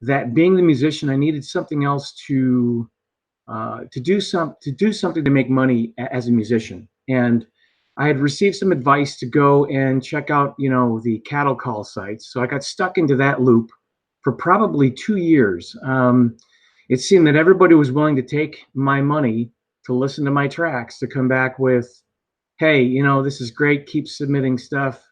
that being the musician, I needed something else to do something to make money as a musician. And I had received some advice to go and check out, the cattle call sites. So I got stuck into that loop for probably 2 years. It seemed that everybody was willing to take my money to listen to my tracks, to come back with, hey, this is great. Keep submitting stuff.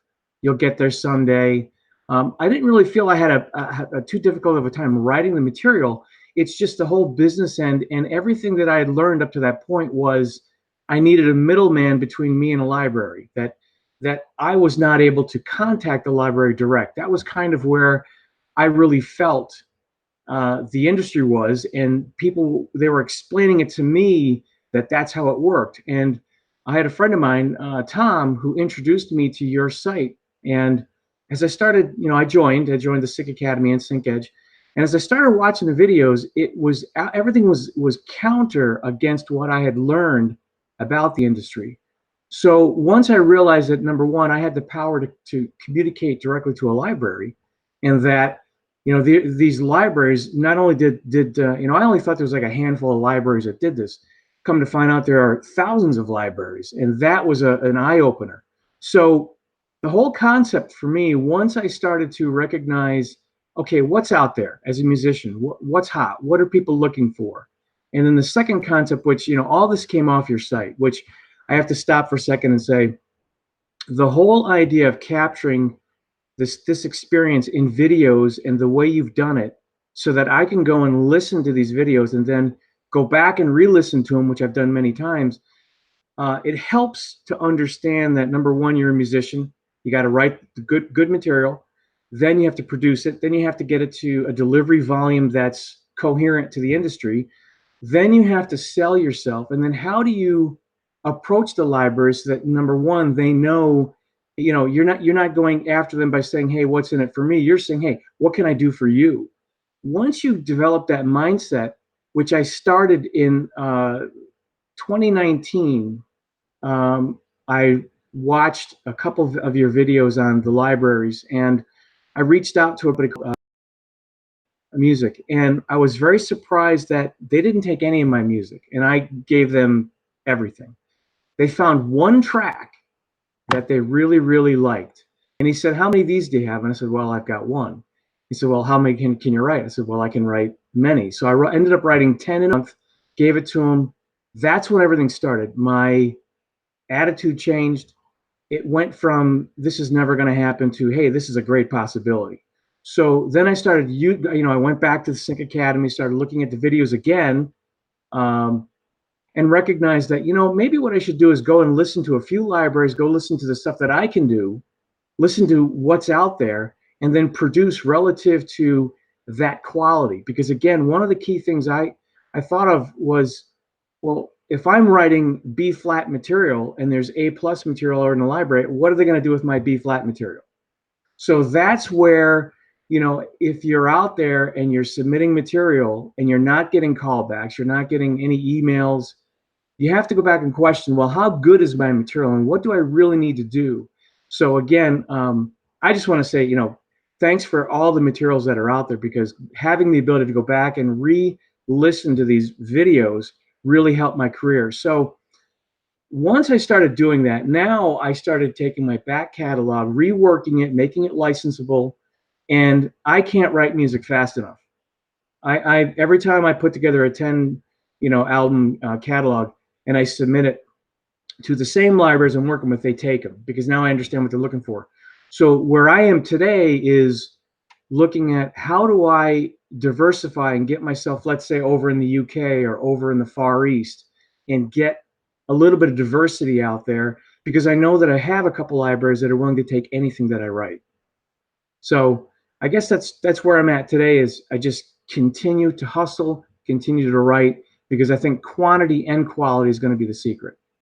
You'll get there someday. I didn't really feel I had a too difficult of a time writing the material. It's just the whole business end, and everything that I had learned up to that point was I needed a middleman between me and a library, that I was not able to contact the library direct. That was kind of where I really felt the industry was, and people, they were explaining it to me that that's how it worked. And I had a friend of mine, Tom, who introduced me to your site. And as I started, I joined the Sync Academy and Sync Edge. And as I started watching the videos, it was everything was counter against what I had learned about the industry. So once I realized that, number one, I had the power to communicate directly to a library, and that these libraries not only did I only thought there was like a handful of libraries that did this. Come to find out, there are thousands of libraries, and that was an eye opener. So the whole concept for me, once I started to recognize, okay, what's out there as a musician? What's hot? What are people looking for? And then the second concept, which, all this came off your site, which I have to stop for a second and say, the whole idea of capturing this experience in videos and the way you've done it, so that I can go and listen to these videos and then go back and re-listen to them, which I've done many times. It helps to understand that, number one, you're a musician. You got to write the good material. Then you have to produce it. Then you have to get it to a delivery volume that's coherent to the industry. Then you have to sell yourself. And then how do you approach the libraries so that, number one, they know, you're not going after them by saying, hey, what's in it for me? You're saying, hey, what can I do for you? Once you develop that mindset, which I started in 2019, I watched a couple of your videos on the libraries, and I reached out to a music, and I was very surprised that they didn't take any of my music, and I gave them everything. They found one track that they really, really liked. And he said, how many of these do you have? And I said, well, I've got one. He said, well, how many can you write? I said, well, I can write many. So I ended up writing 10 in a month, gave it to him. That's when everything started. My attitude changed. It went from, this is never going to happen, to, hey, this is a great possibility. So then I started, I went back to the Sync Academy, started looking at the videos again, and recognized that, maybe what I should do is go and listen to a few libraries, go listen to the stuff that I can do, listen to what's out there, and then produce relative to that quality. Because again, one of the key things I thought of was, well, if I'm writing B flat material and there's A plus material in the library, what are they going to do with my B flat material? So that's where, if you're out there and you're submitting material and you're not getting callbacks, you're not getting any emails, you have to go back and question, well, how good is my material and what do I really need to do? So again, I just want to say, thanks for all the materials that are out there, because having the ability to go back and re-listen to these videos really helped my career. So once I started doing that, now I started taking my back catalog, reworking it, making it licensable, and I can't write music fast enough. I every time I put together a 10 album catalog and I submit it to the same libraries I'm working with, they take them, because now I understand what they're looking for. So where I am today is looking at, how do I diversify and get myself, let's say, over in the UK or over in the Far East, and get a little bit of diversity out there, because I know that I have a couple libraries that are willing to take anything that I write. So I guess that's where I'm at today, is I just continue to hustle, continue to write, because I think quantity and quality is going to be the secret.